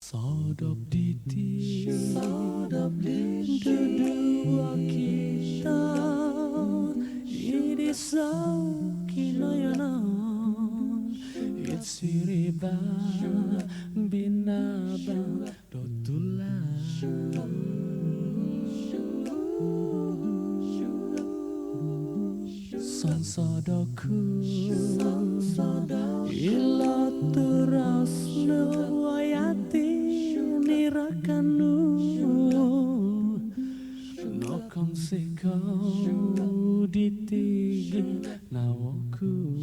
Sodop diti dua kita ini kinoyonon itsiriba binaba dotulan son sodoku ilo turas wayati nirakanu nokong sikau ditigil nawoku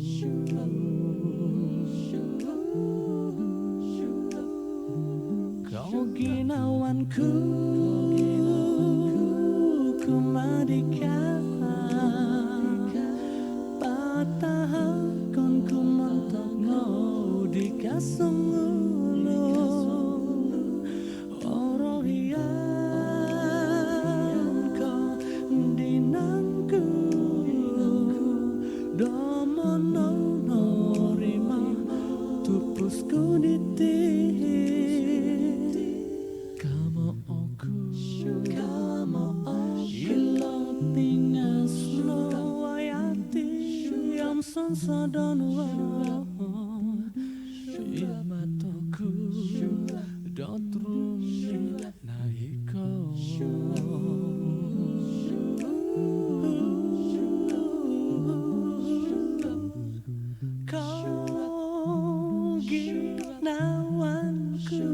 kau ginawanku kumadika patah kon kumantok mau dikasung Sadonwa yamatoku dotrumi nahiko kau ginawanku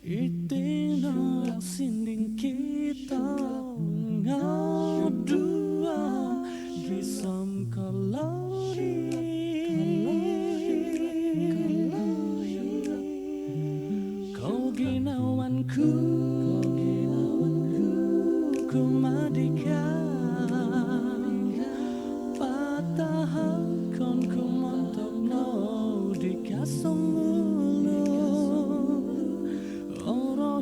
itino sinding kita ngadua gisam kalori kau ginawanku kumadika patah kon kumantok mau dikasong oro